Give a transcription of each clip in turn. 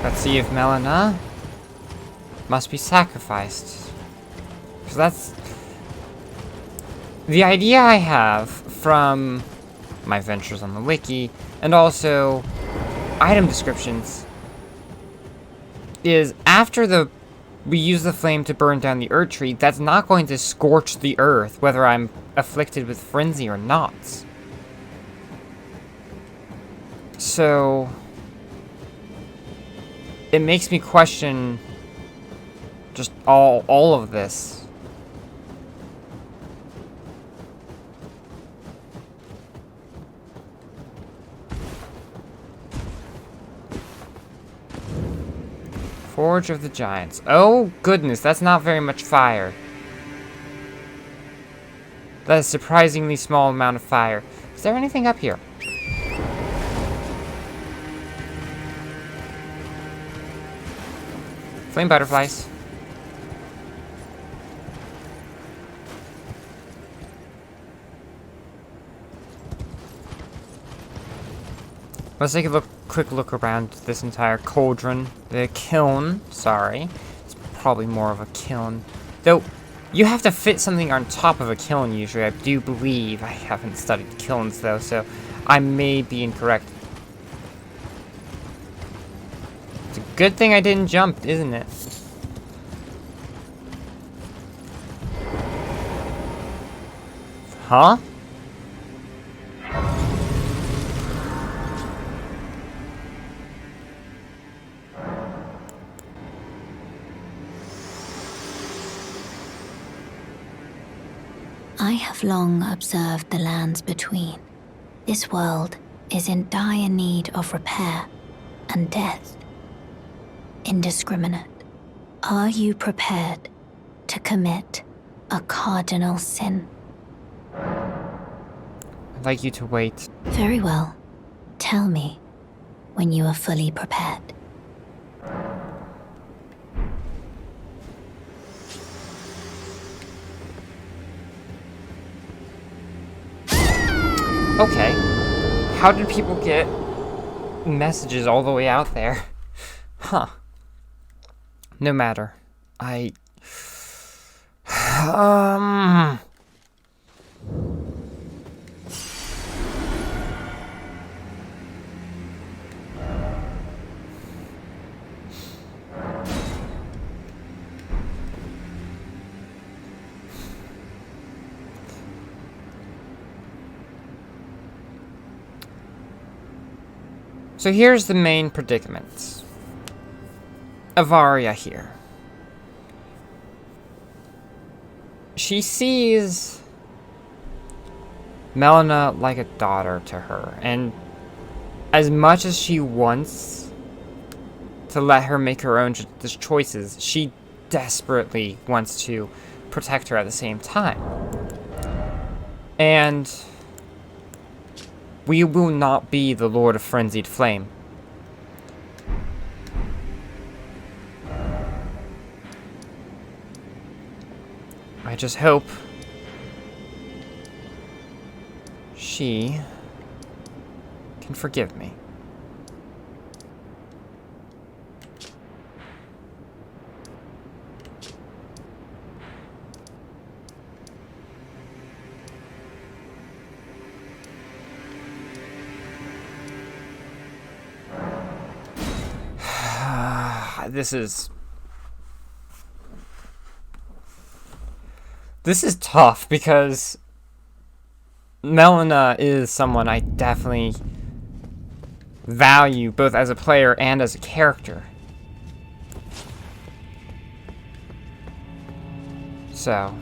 Let's see if Melina must be sacrificed. Because that's the idea I have from my ventures on the wiki, and also item descriptions, is after we use the flame to burn down the Earth Tree, that's not going to scorch the earth, whether I'm afflicted with frenzy or not. So it makes me question just all of this. Forge of the Giants. Oh, goodness, that's not very much fire. That is a surprisingly small amount of fire. Is there anything up here? Flame butterflies. Let's take a quick look around this entire cauldron. The kiln, sorry. It's probably more of a kiln. Though, you have to fit something on top of a kiln usually, I do believe. I haven't studied kilns though, so I may be incorrect. It's a good thing I didn't jump, isn't it? Huh? I have long observed the lands between. This world is in dire need of repair and death. Indiscriminate. Are you prepared to commit a cardinal sin? I'd like you to wait. Very well. Tell me when you are fully prepared. Okay. How did people get messages all the way out there? Huh. No matter. So here's the main predicament. Avaria here. She sees Melina like a daughter to her, and as much as she wants to let her make her own choices, she desperately wants to protect her at the same time. And we will not be the Lord of Frenzied Flame. I just hope she can forgive me. This is tough because Melina is someone I definitely value both as a player and as a character. So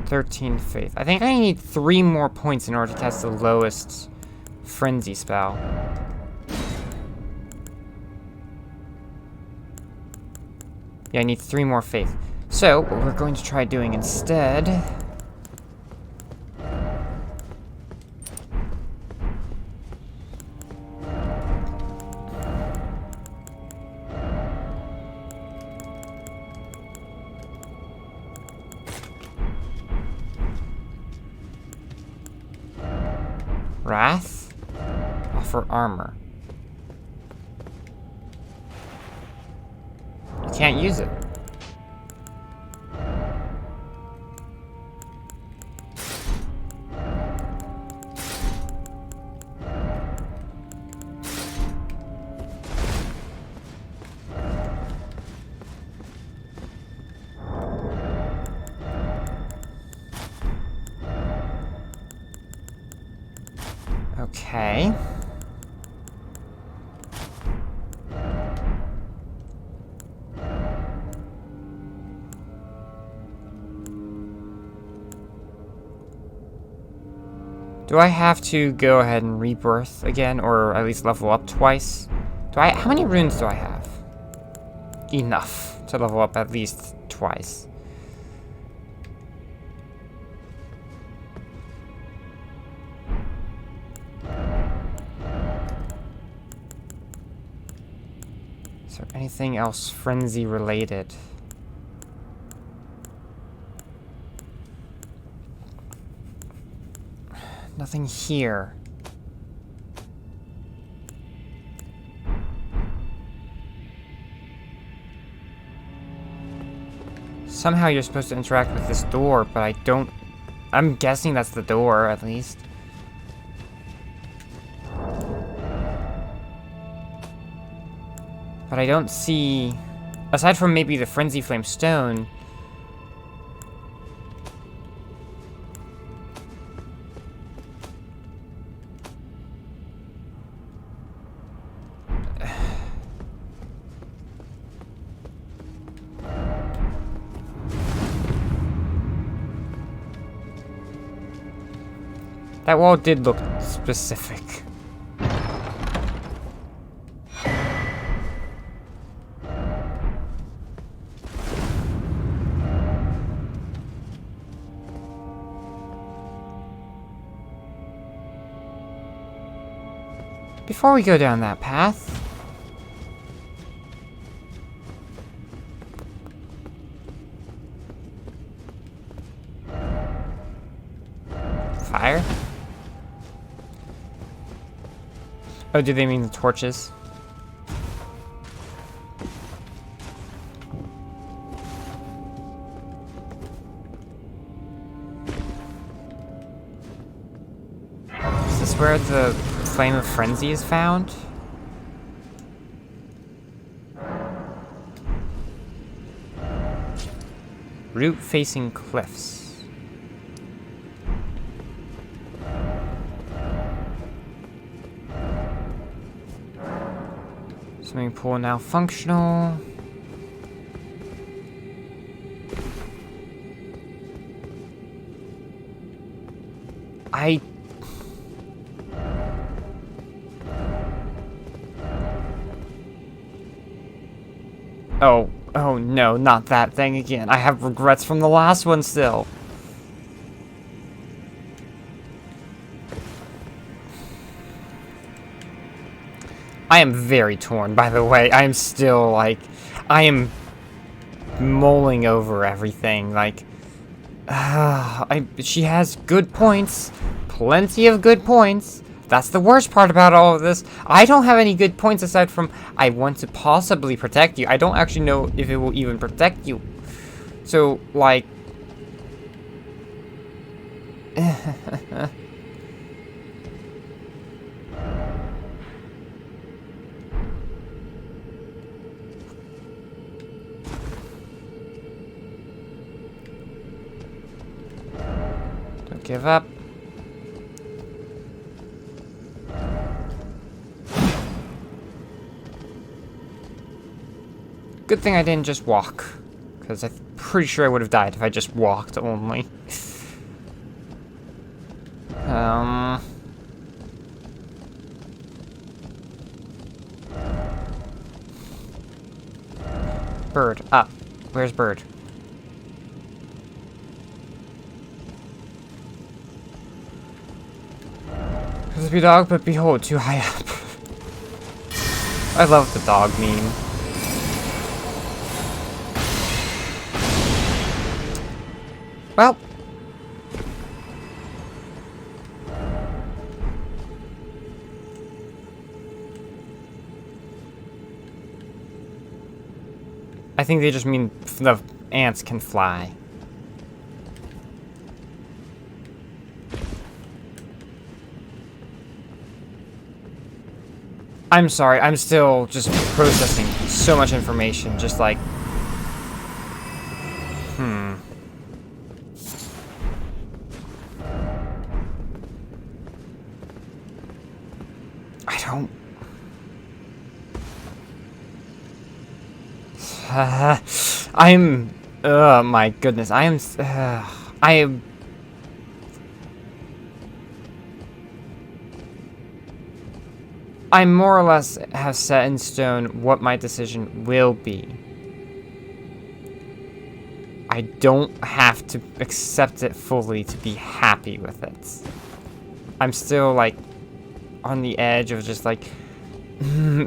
"13 faith." I think I need 3 more points in order to cast the lowest frenzy spell. Yeah, I need 3 more faith. So, what we're going to try doing instead... Wrath? Offer armor. You can't use it. Okay. Do I have to go ahead and rebirth again, or at least level up twice? How many runes do I have? Enough to level up at least twice. Is there anything else frenzy related? Nothing here. Somehow you're supposed to interact with this door, but I don't... I'm guessing that's the door, at least. But I don't see... Aside from maybe the Frenzy Flame Stone... That wall did look specific. Before we go down that path... Fire? Oh, do they mean the torches? Is this where the Flame of Frenzy is found? Root facing cliffs. Swimming pool now functional. Oh no, not that thing again. I have regrets from the last one still. I am very torn, by the way. I am still, like... I am mulling over everything, like... she has good points. Plenty of good points. That's the worst part about all of this. I don't have any good points aside from I want to possibly protect you. I don't actually know if it will even protect you. So, like... Don't give up. Good thing I didn't just walk, because I'm pretty sure I would have died if I just walked only. Bird, up. Where's Bird? Supposed to be dog, but behold, too high up. I love the dog meme. Well. I think they just mean the ants can fly. I'm sorry, I'm still just processing so much information, just like... I don't... I'm... Oh my goodness, I am... I am... I more or less have set in stone what my decision will be. I don't have to accept it fully to be happy with it. I'm still, like, on the edge of just, like,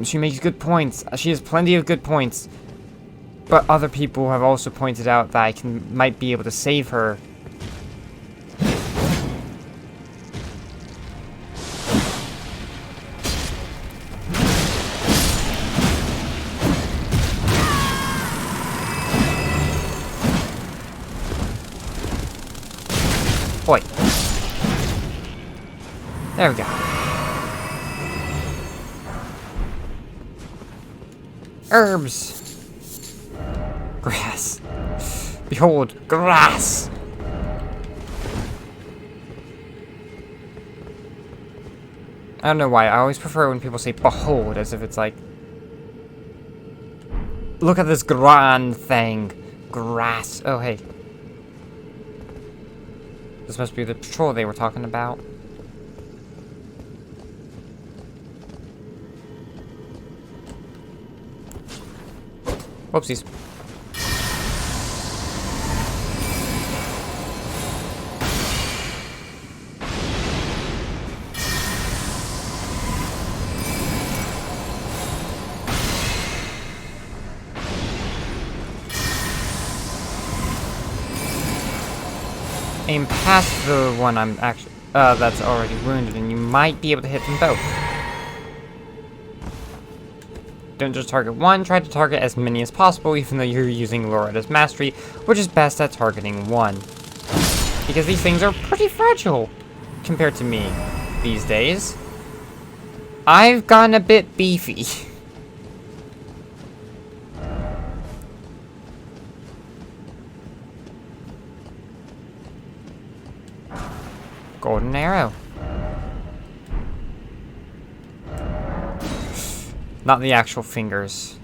she makes good points. She has plenty of good points. But other people have also pointed out that I might be able to save her. Oi. There we go. Herbs. Grass. Behold, grass. I don't know why. I always prefer when people say behold as if it's like, look at this grand thing. Grass. Oh, hey. This must be the patrol they were talking about. Whoopsies. Aim past the one I'm actually... that's already wounded, and you might be able to hit them both. Don't just target one, try to target as many as possible, even though you're using Loretta's mastery, which is best at targeting one. Because these things are pretty fragile, compared to me, these days. I've gotten a bit beefy. Golden arrow. Not the actual fingers,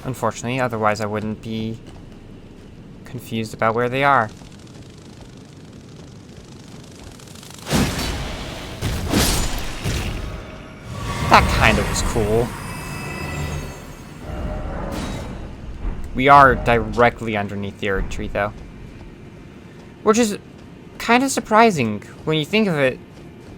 unfortunately, otherwise I wouldn't be confused about where they are. That kind of was cool. We are directly underneath the Erd tree, though. Which is kind of surprising when you think of it.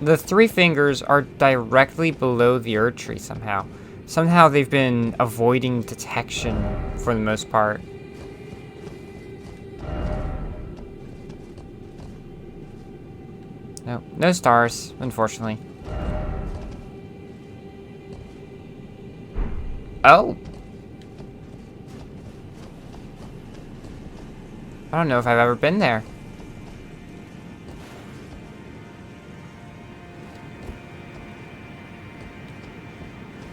The three fingers are directly below the Erd tree somehow. Somehow they've been avoiding detection for the most part. No, no stars, unfortunately. Oh! I don't know if I've ever been there.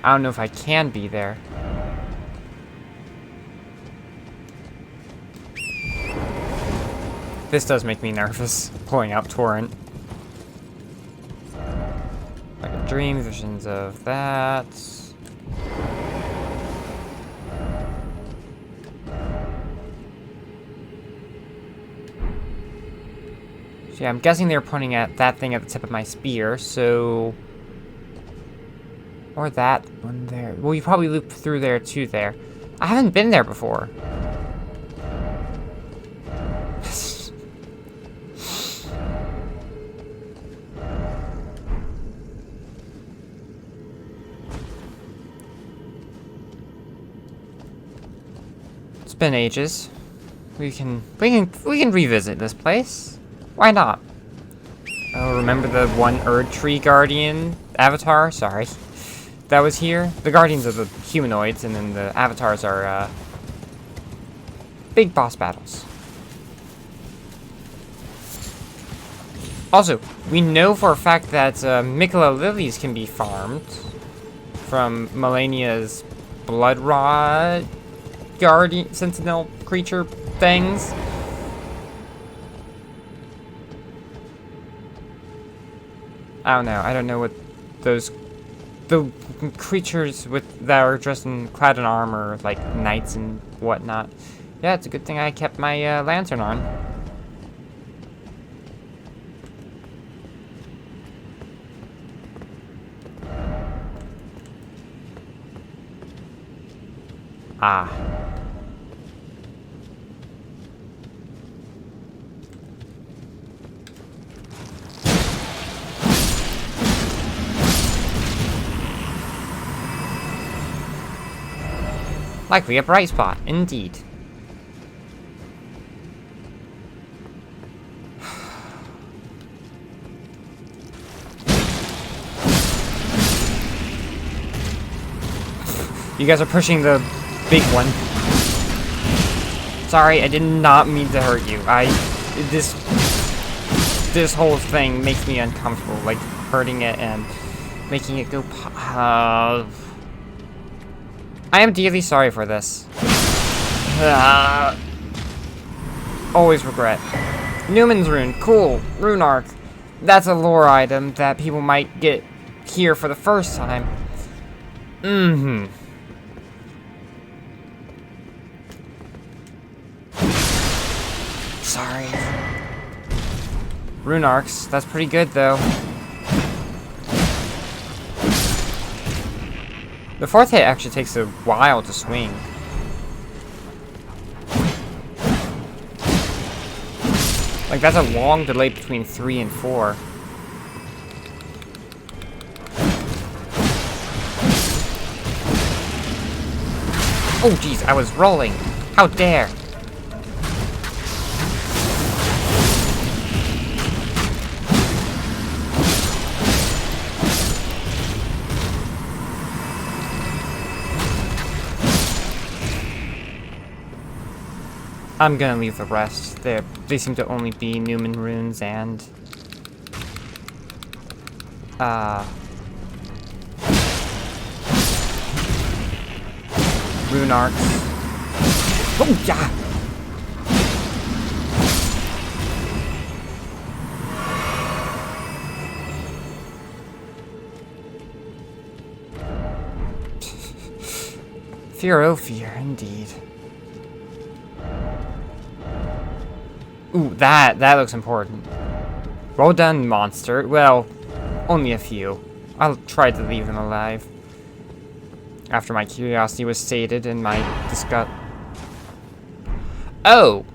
I don't know if I can be there. This does make me nervous, pulling out Torrent. Like a dream, visions of that. So yeah, I'm guessing they're pointing at that thing at the tip of my spear, so... Or that one there. Well, you probably loop through there too there. I haven't been there before. It's been ages. We can revisit this place. Why not? Oh, remember the one Erd Tree Guardian avatar? Sorry. That was here? The Guardians are the humanoids, and then the avatars are, big boss battles. Also, we know for a fact that Mikola lilies can be farmed from Melania's blood rod guardian sentinel creature things. I don't know. I don't know what the creatures that are dressed in clad in armor, like knights and whatnot. Yeah, it's a good thing I kept my lantern on. Ah. Likely a bright spot, indeed. You guys are pushing the big one. Sorry, I did not mean to hurt you. This whole thing makes me uncomfortable, like hurting it and making it go I am deeply sorry for this. Always regret. Newman's Rune, cool. Rune Arc. That's a lore item that people might get here for the first time. Mm-hmm. Sorry. Rune Arcs, that's pretty good though. The fourth hit actually takes a while to swing. Like, that's a long delay between 3 and 4. Oh, jeez, I was rolling. How dare. I'm gonna leave the rest. They seem to only be Newman runes and rune arcs. Oh yeah! Fear, oh fear, indeed. Ooh, that looks important. Well done, monster. Well, only a few. I'll try to leave them alive. After my curiosity was sated and my disgust. Oh!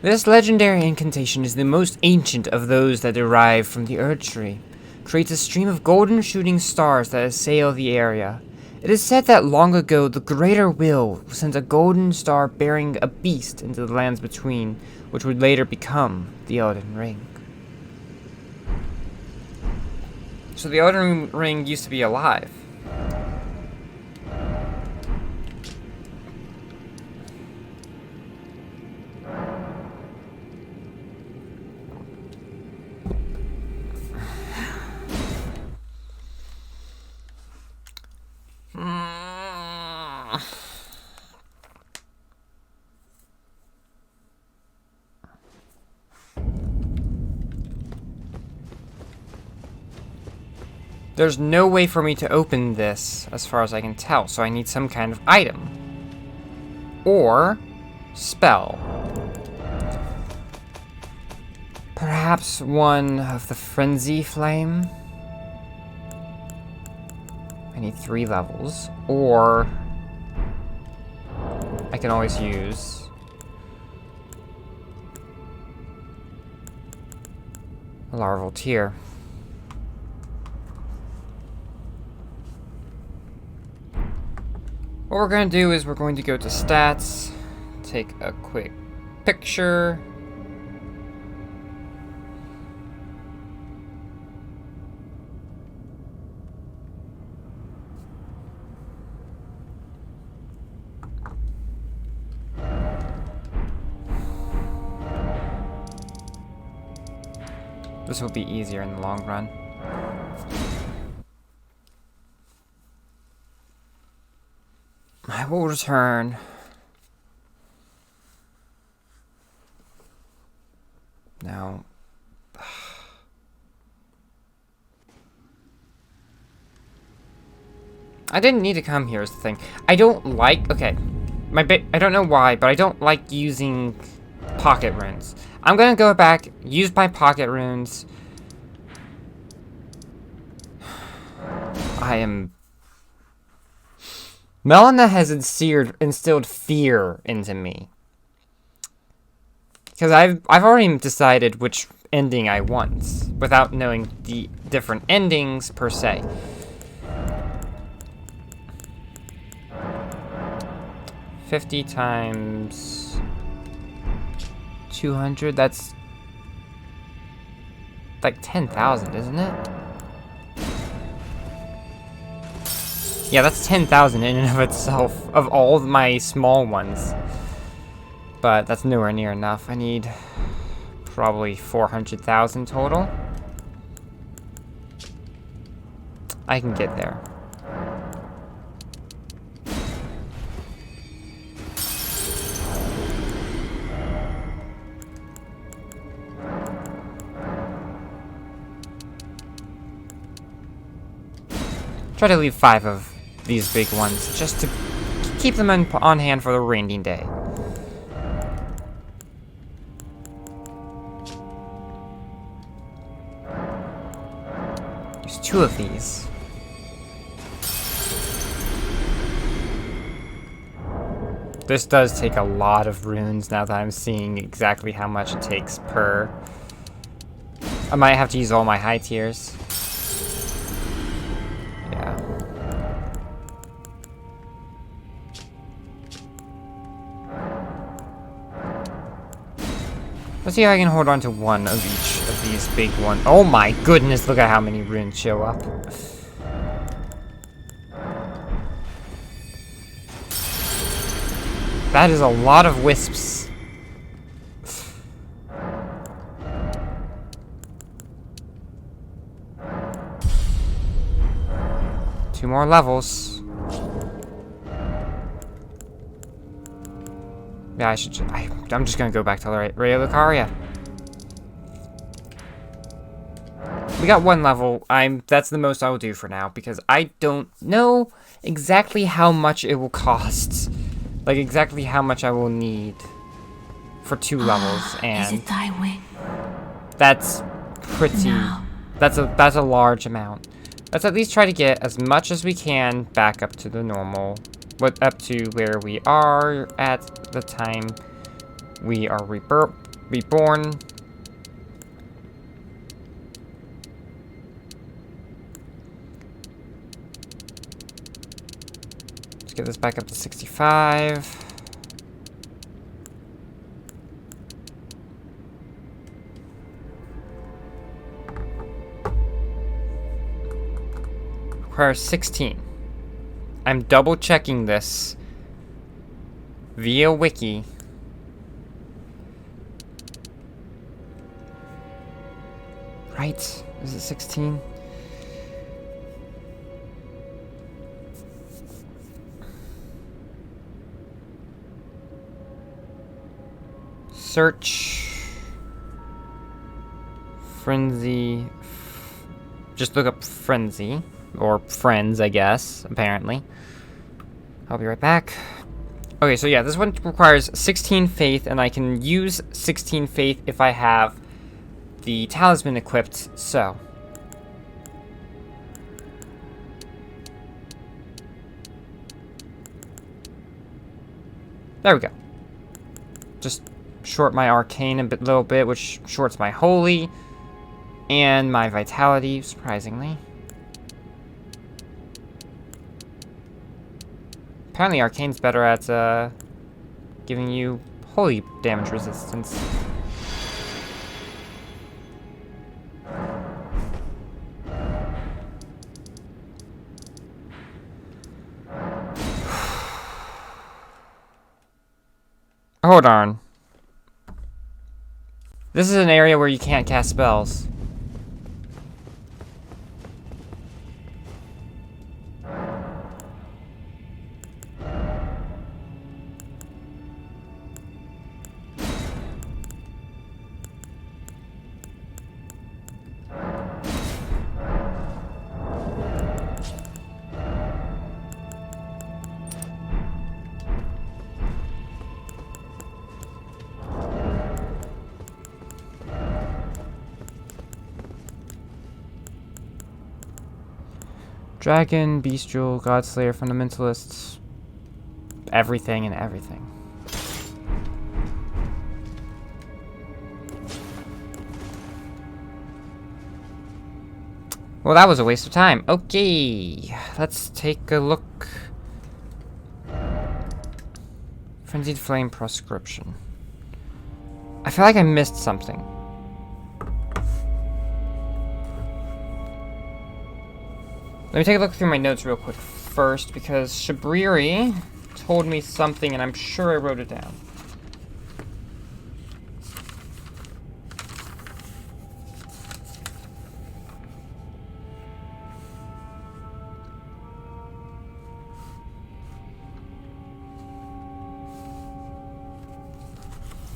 This legendary incantation is the most ancient of those that derive from the Erd Tree. Creates a stream of golden shooting stars that assail the area. It is said that long ago the Greater Will sent a golden star bearing a beast into the lands between, which would later become the Elden Ring. So the Elden Ring used to be alive. There's no way for me to open this, as far as I can tell, so I need some kind of item. Or spell. Perhaps one of the Frenzy Flame? I need 3 levels. Or I can always use a Larval Tear. What we're going to do is we're going to go to stats, take a quick picture. This will be easier in the long run. I will return. Now. I didn't need to come here is the thing. I don't like, okay. I don't know why, but I don't like using pocket runes. I'm gonna go back, use my pocket runes. Melina has instilled fear into me. Because I've already decided which ending I want, without knowing the different endings per se. $50 times 200, that's like 10,000, isn't it? Yeah, that's 10,000 in and of itself, of all of my small ones. But that's nowhere near enough. I need probably 400,000 total. I can get there. Try to leave 5 of these big ones, just to keep them on hand for the rainy day. There's 2 of these. This does take a lot of runes now that I'm seeing exactly how much it takes per. I might have to use all my high tiers. Let's see if I can hold on to one of each of these big ones. Oh my goodness, look at how many runes show up. That is a lot of wisps. Two more levels. Yeah, I'm just gonna go back to Ray Lucaria. We got 1 level. That's the most I will do for now because I don't know exactly how much it will cost. Like exactly how much I will need for 2 levels, and is it thy wing? That's pretty. No. That's a large amount. Let's at least try to get as much as we can back up to the normal. Up to where we are at the time we are reborn. Let's get this back up to 65. Requires 16. I'm double checking this via wiki. Right? Is it 16? Search. Frenzy. Just look up Frenzy. Or friends, I guess, apparently. I'll be right back. Okay, so yeah, this one requires 16 faith, and I can use 16 faith if I have the talisman equipped, so. There we go. Just short my arcane a little bit, which shorts my holy, and my vitality, surprisingly. Apparently Arcane's better at, giving you holy damage resistance. Hold on. This is an area where you can't cast spells. Dragon, Bestial, Godslayer, Fundamentalists, everything and everything. Well, that was a waste of time. Okay, let's take a look. Frenzied Flame Proscription. I feel like I missed something. Let me take a look through my notes real quick first, because Shabriri told me something, and I'm sure I wrote it down.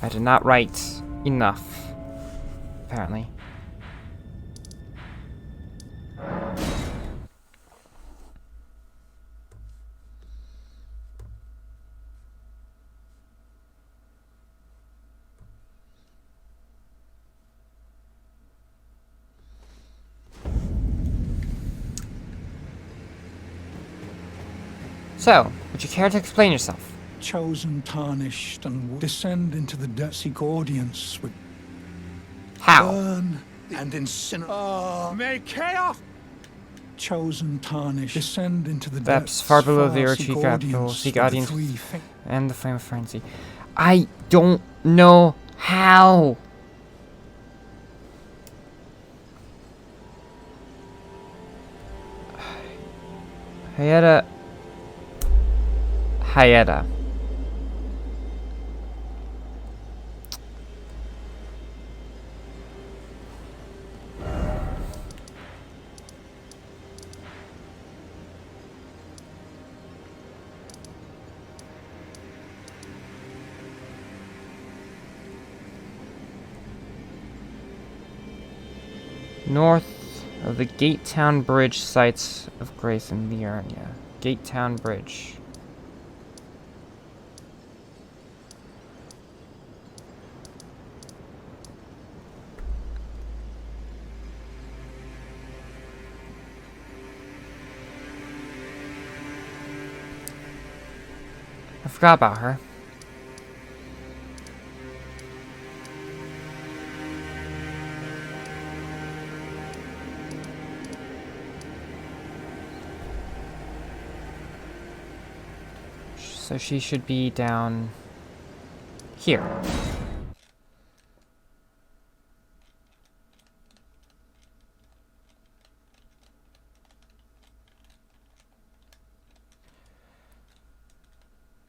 I did not write enough, apparently. So, would you care to explain yourself? Chosen, tarnished, and descend into the seek audience with How? burn and incinerate. May chaos. Chosen, tarnished, descend into the Depths far below the Urchi capital, seek audience, and the flame of frenzy. I don't know how. Hayeda. North of the Gate Town Bridge sites of Grace and Liurnia. Gate Town Bridge. I forgot about her. So she should be down here.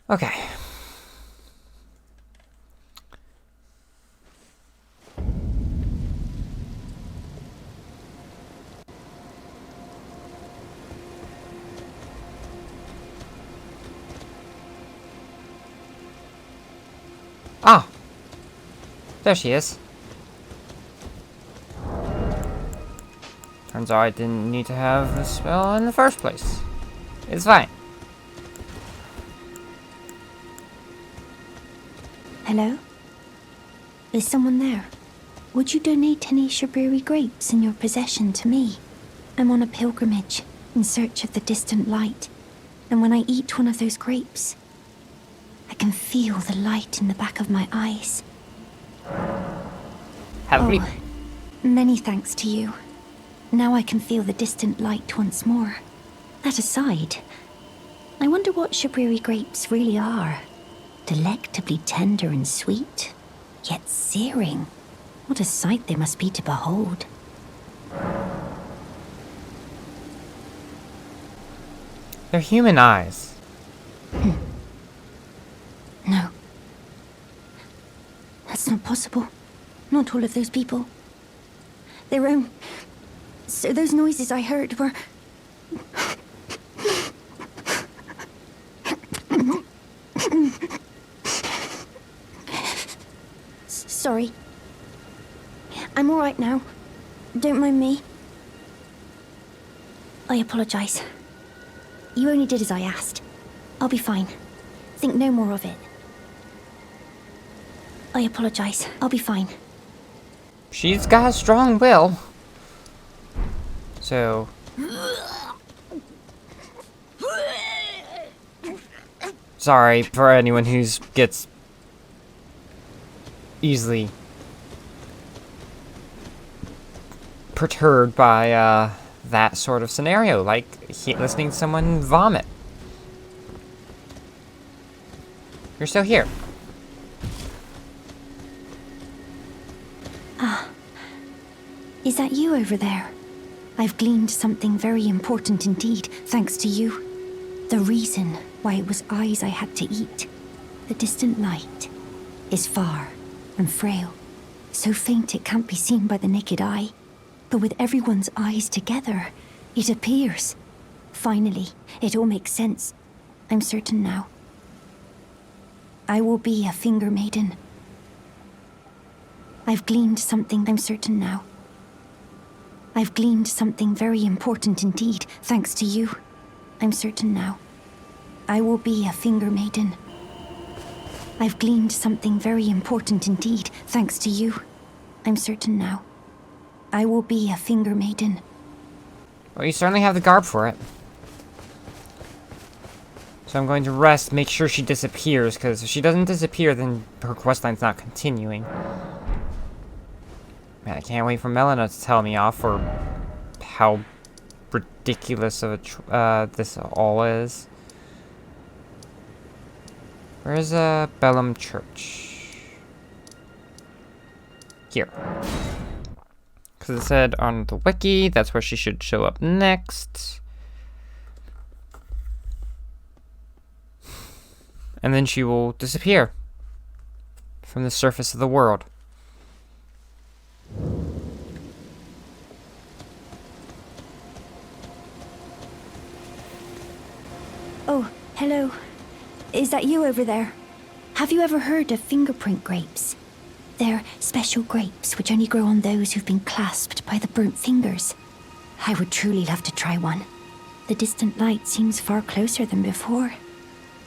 Okay. Ah! There she is. Turns out I didn't need to have the spell in the first place. It's fine. Hello? Is someone there? Would you donate any Shabriri grapes in your possession to me? I'm on a pilgrimage in search of the distant light, and when I eat one of those grapes, I can feel the light in the back of my eyes. Many thanks to you. Now I can feel the distant light once more. That aside, I wonder wonder what Shabriri grapes really are. Delectably tender and sweet, yet searing. What a sight they must be to behold. They're human eyes. No. That's not possible. Not all of those people. Their own... So those noises I heard were... Sorry. I'm alright now. Don't mind me. I apologize. You only did as I asked. I'll be fine. Think no more of it. I apologize. I'll be fine. She's got a strong will. So... Sorry for anyone who gets easily perturbed by that sort of scenario, like listening to someone vomit. You're still here. Is that you over there? I've gleaned something very important indeed, thanks to you. The reason why it was eyes I had to eat. The distant light is far and frail, so faint it can't be seen by the naked eye. But with everyone's eyes together, it appears. Finally, it all makes sense. I'm certain now. I will be a finger maiden. I've gleaned something, I'm certain now. I've gleaned something very important indeed, thanks to you. I'm certain now. I will be a finger maiden. I've gleaned something very important indeed, thanks to you. I'm certain now. I will be a finger maiden. Well, you certainly have the garb for it. So I'm going to rest, make sure she disappears, because if she doesn't disappear, then her questline's not continuing. Man, I can't wait for Melina to tell me off for how ridiculous of a this all is. Where is Bellum Church? Here. Because it said on the wiki, that's where she should show up next. And then she will disappear from the surface of the world. Oh, hello. Is that you over there? Have you ever heard of fingerprint grapes? They're special grapes which only grow on those who've been clasped by the burnt fingers. I would truly love to try one. The distant light seems far closer than before,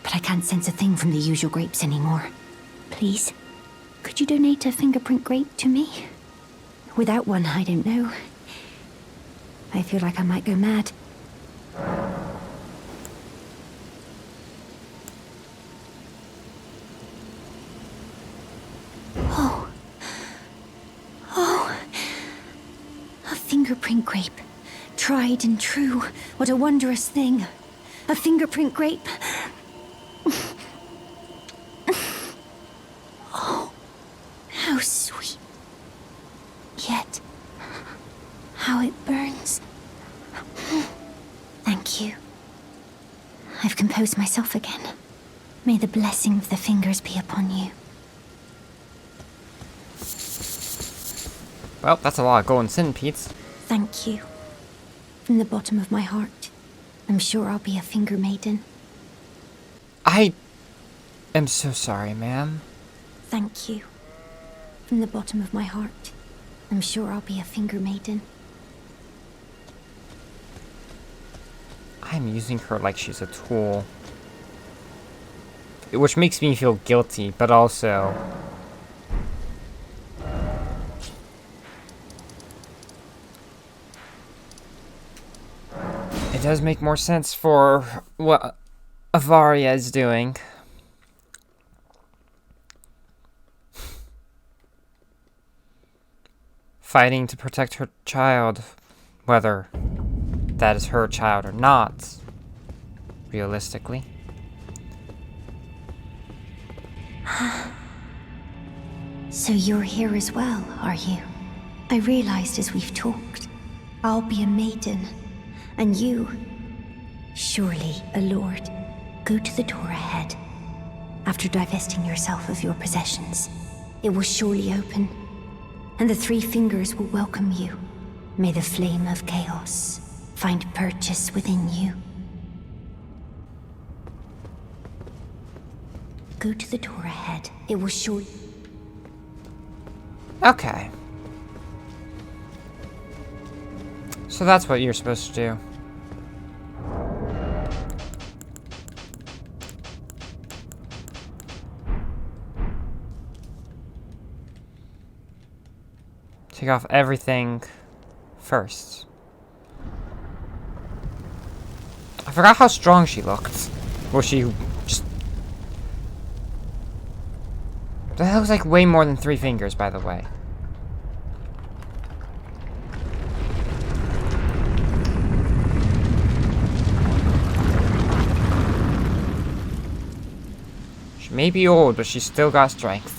but I can't sense a thing from the usual grapes anymore. Please, could you donate a fingerprint grape to me? Without one, I don't know. I feel like I might go mad. Fingerprint grape. Tried and true. What a wondrous thing. A fingerprint grape. Oh, how sweet. Yet, how it burns. Thank you. I've composed myself again. May the blessing of the fingers be upon you. Well, that's a lot of golden centipedes. Thank you. From the bottom of my heart, I'm sure I'll be a finger maiden. I am so sorry, ma'am. Thank you. From the bottom of my heart, I'm sure I'll be a finger maiden. I'm using her like she's a tool. Which makes me feel guilty, but also... it does make more sense for what Avaria is doing. Fighting to protect her child, whether that is her child or not, realistically. So you're here as well, are you? I realized as we've talked, I'll be a maiden, and you, surely a lord. Go to the door ahead. After divesting yourself of your possessions, it will surely open, and the three fingers will welcome you. May the flame of chaos find purchase within you. Go to the door ahead. It will surely... Okay. So that's what you're supposed to do. Take off everything first. I forgot how strong she looked. Well, she just... That looks like way more than 3 fingers, by the way. She may be old, but she's still got strength.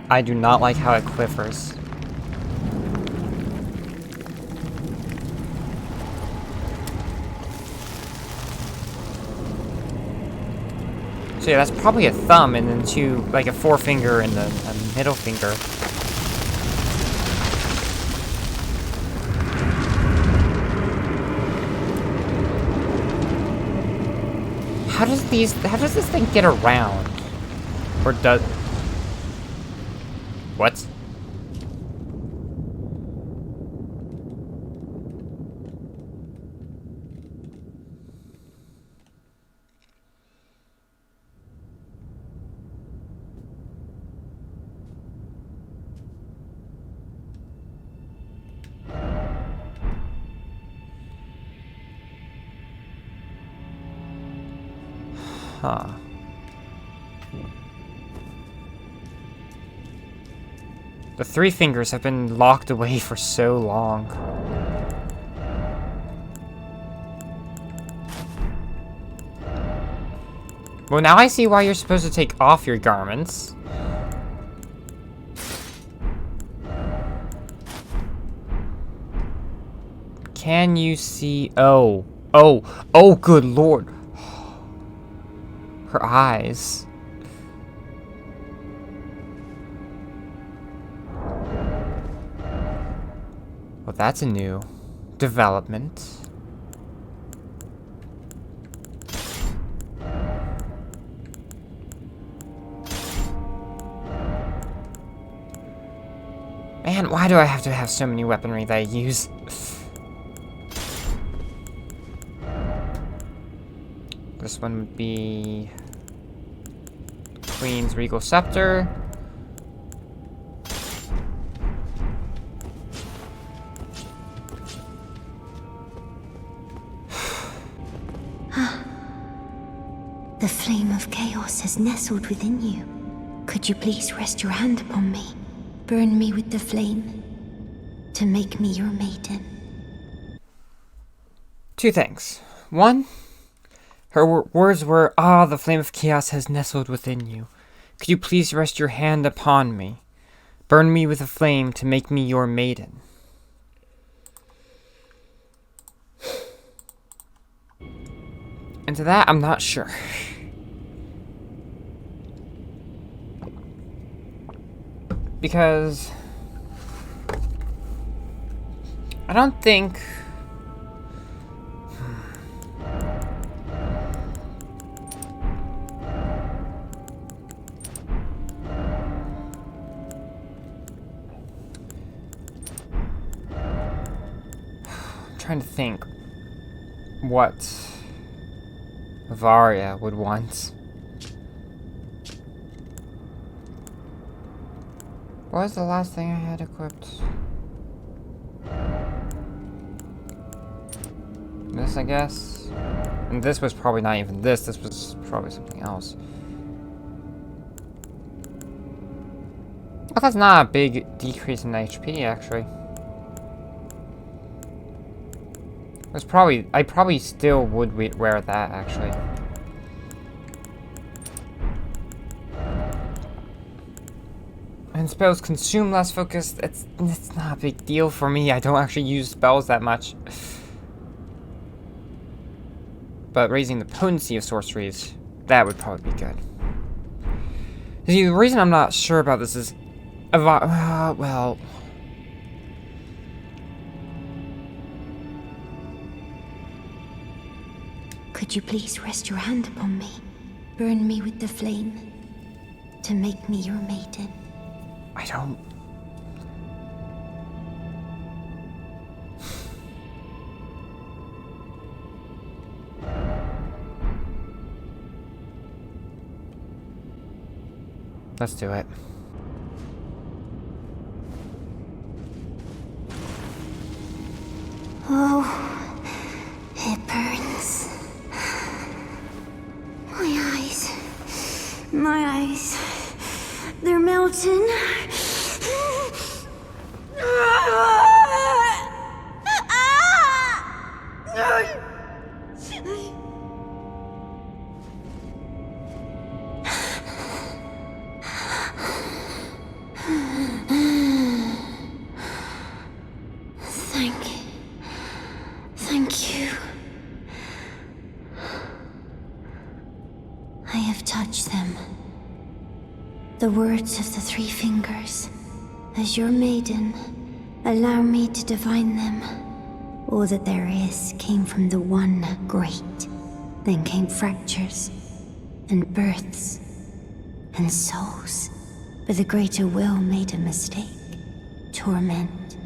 I do not like how it quivers. So yeah, that's probably a thumb and then two, like a forefinger and a middle finger. How does this thing get around? Or does... What? Huh. The 3 fingers have been locked away for so long. Well, now I see why you're supposed to take off your garments. Can you see? Oh, good lord. Her eyes. Well, that's a new development. Man, why do I have to have so many weaponry that I use? This one would be Queen's Regal Scepter. The flame of chaos has nestled within you. Could you please rest your hand upon me? Burn me with the flame to make me your maiden. 2 things. 1, her words were, "Ah, the flame of chaos has nestled within you. Could you please rest your hand upon me? Burn me with a flame to make me your maiden." And to that, I'm not sure. Because I don't think... I'm trying to think what... Varia would want. What was the last thing I had equipped? This, I guess. And this was probably not even this. This was probably something else. Oh, that's not a big decrease in HP, actually. It's probably, I probably still would wear that, actually. And spells consume less focus. It's not a big deal for me. I don't actually use spells that much. But raising the potency of sorceries, that would probably be good. See, the reason I'm not sure about this is, well. Could you please rest your hand upon me? Burn me with the flame to make me your maiden. I don't. Let's do it. Oh, it burns. My eyes. My eyes. They're melting. Thank you. I have touched them. The words of the three fingers. As your maiden, allow me to divine them. All that there is came from the one great. Then came fractures, and births, and souls. But the greater will made a mistake. Torment,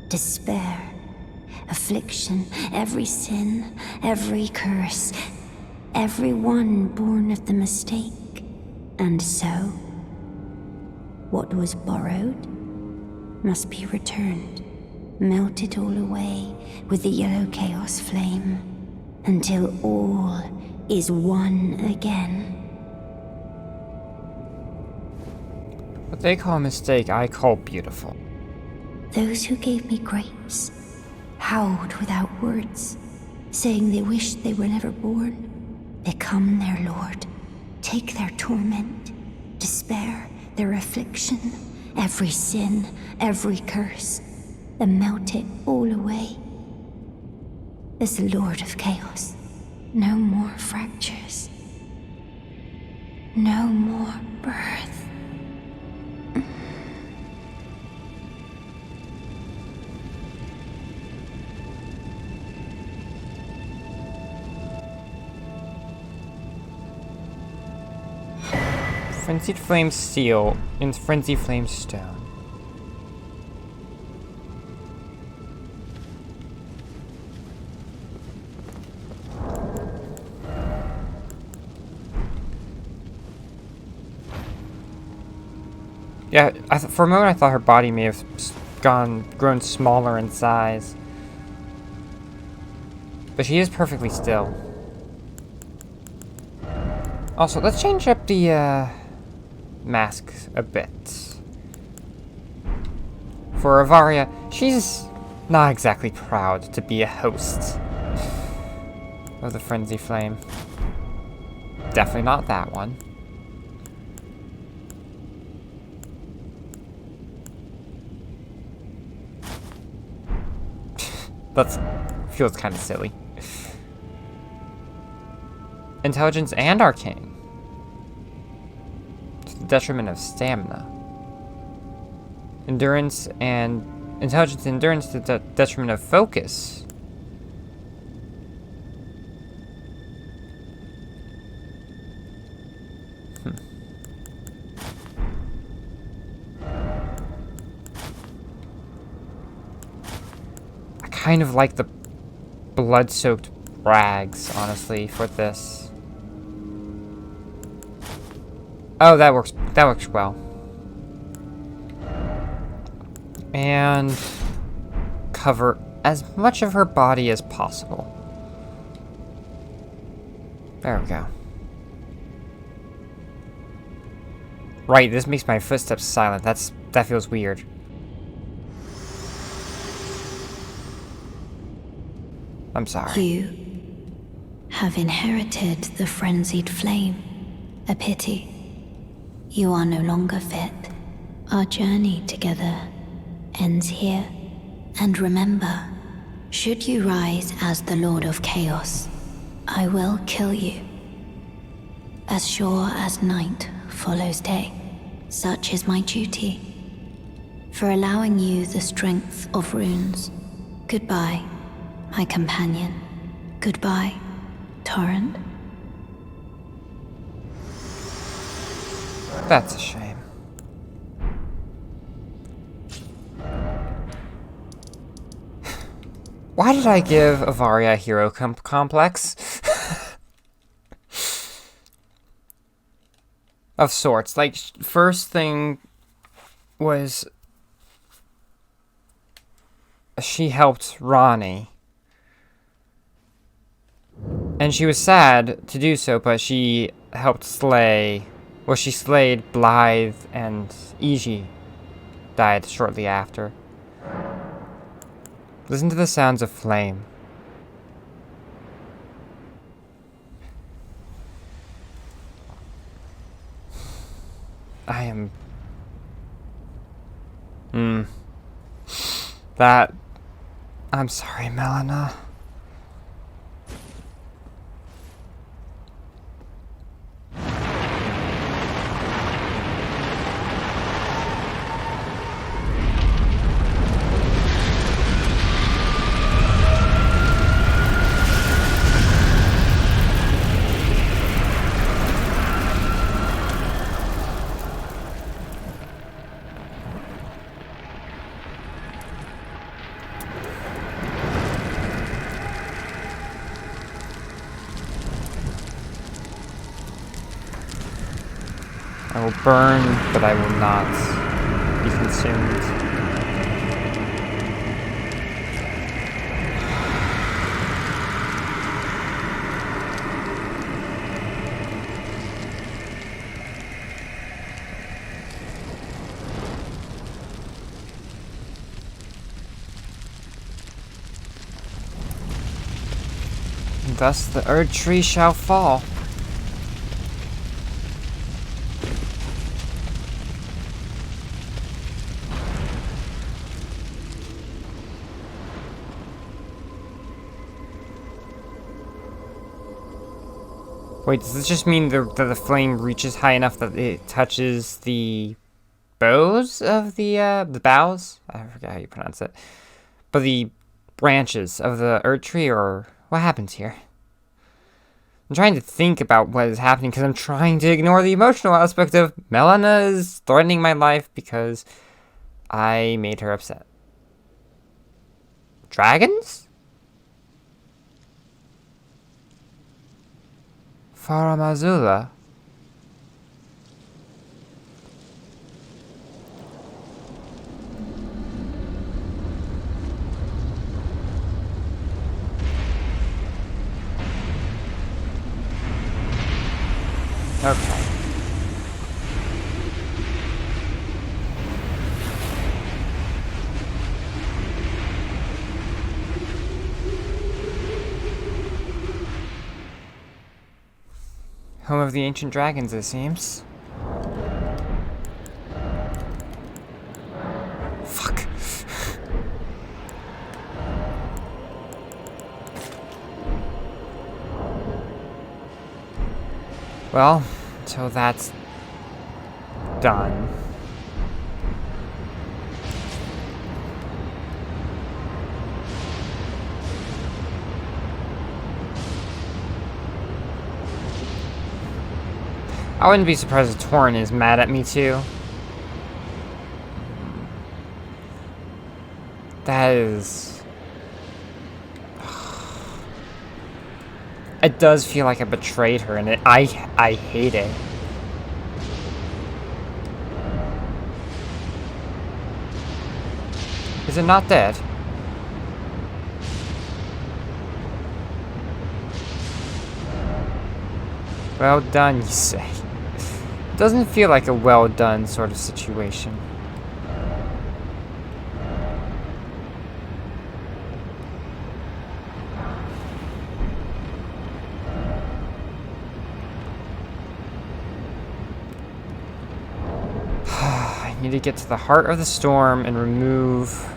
despair, affliction, every sin, every curse, every one born of the mistake. And so, what was borrowed must be returned, melted all away with the yellow chaos flame, until all is one again. What they call a mistake, I call beautiful. Those who gave me grapes howled without words, saying they wished they were never born. Become their lord, take their torment, despair, their affliction, every sin, every curse, and melt it all away. As the Lord of Chaos, no more fractures, no more birth. Frenzied Flame Steel and Frenzied Flame Stone. Yeah, for a moment I thought her body may have grown smaller in size. But she is perfectly still. Also, let's change up the mask a bit. For Avaria, she's not exactly proud to be a host of the Frenzy Flame. Definitely not that one. That feels kind of silly. Intelligence and arcane. To the detriment of stamina. Endurance and intelligence and endurance to the detriment of focus. I kind of like the blood-soaked rags, honestly, for this. Oh, that works. That works well. And cover as much of her body as possible. There we go. Right, this makes my footsteps silent. That feels weird. I'm sorry. You have inherited the frenzied flame. A pity. You are no longer fit. Our journey together ends here. And remember, should you rise as the Lord of Chaos, I will kill you. As sure as night follows day, such is my duty. For allowing you the strength of runes. Goodbye, my companion. Goodbye, Torrent. That's a shame. Why did I give Avaria a hero complex? Of sorts. Like, first thing was she helped Ronnie. And she was sad to do so, but she helped slay... Well, she slayed Blythe, and Iji died shortly after. Listen to the sounds of flame. I am... That... I'm sorry, Melina. I will burn, but I will not be consumed. And thus the Erd tree shall fall. Wait, does this just mean that the flame reaches high enough that it touches the boughs of the boughs? I forget how you pronounce it. But the branches of the Erd tree, or what happens here? I'm trying to think about what is happening because I'm trying to ignore the emotional aspect of Melina is threatening my life because I made her upset. Dragons? Faramazula. Okay. Home of the ancient dragons, it seems. Fuck. Well, until that's done. I wouldn't be surprised if Torrin is mad at me too. That is... It does feel like I betrayed her, and I hate it. Is it not dead? Well done, you say. Doesn't feel like a well done sort of situation. I need to get to the heart of the storm and remove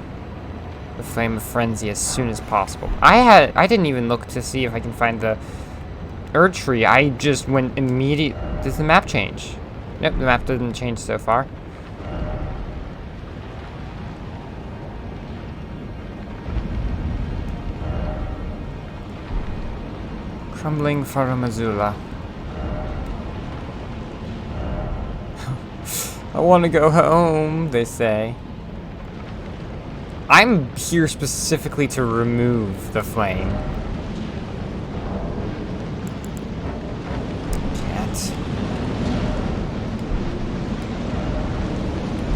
the flame of frenzy as soon as possible. I didn't even look to see if I can find the Erd tree. I just went immediate. Does the map change? Nope, the map didn't change so far. Crumbling Faramazula. I want to go home, they say. I'm here specifically to remove the flame. Can't.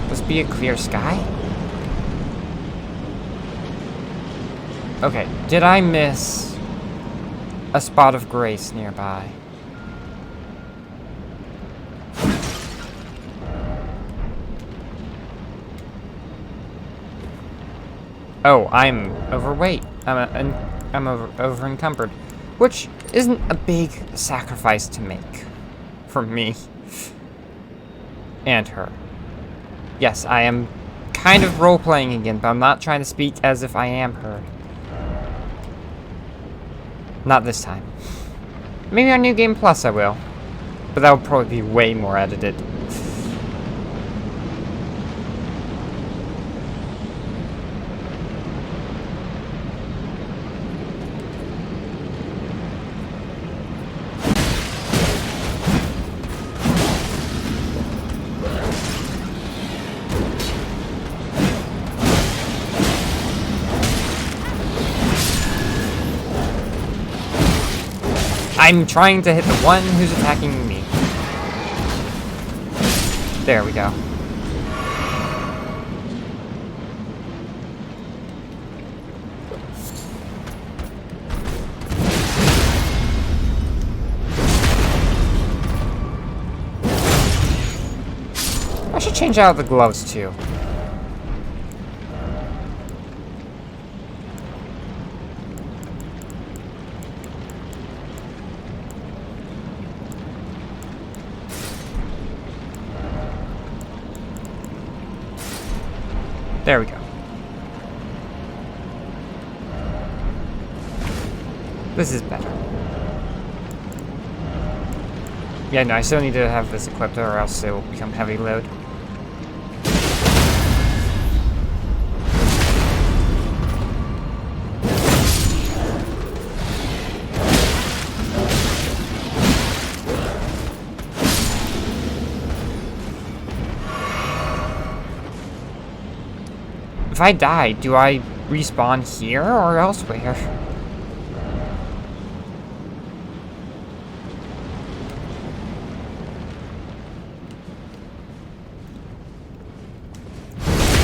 Must be a clear sky? Okay, did I miss a spot of grace nearby? Oh, I'm overweight. I'm over encumbered, which isn't a big sacrifice to make for me and her. Yes, I am kind of role-playing again, but I'm not trying to speak as if I am her. Not this time. Maybe on New Game Plus I will, but that will probably be way more edited. I'm trying to hit the one who's attacking me. There we go. I should change out the gloves too. There we go. This is better. Yeah, no, I still need to have this equipped or else it will become heavy load. If I die, do I respawn here or elsewhere?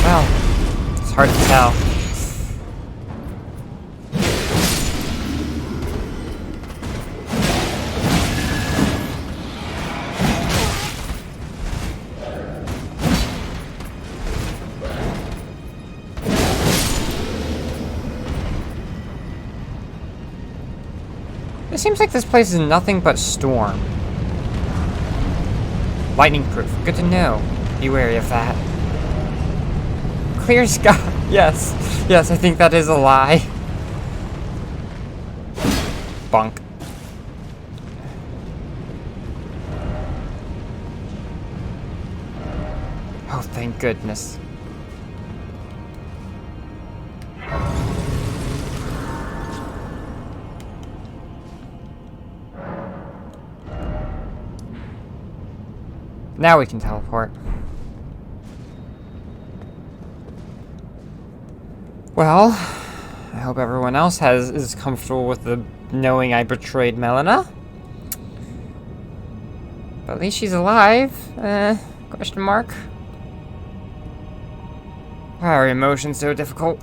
Well, it's hard to tell. It seems like this place is nothing but storm. Lightning proof. Good to know. Be wary of that. Clear sky. Yes. Yes, I think that is a lie. Bonk. Oh, thank goodness. Now we can teleport. Well, I hope everyone else is comfortable with the knowing I betrayed Melina. But at least she's alive. Question mark. Why are emotions so difficult?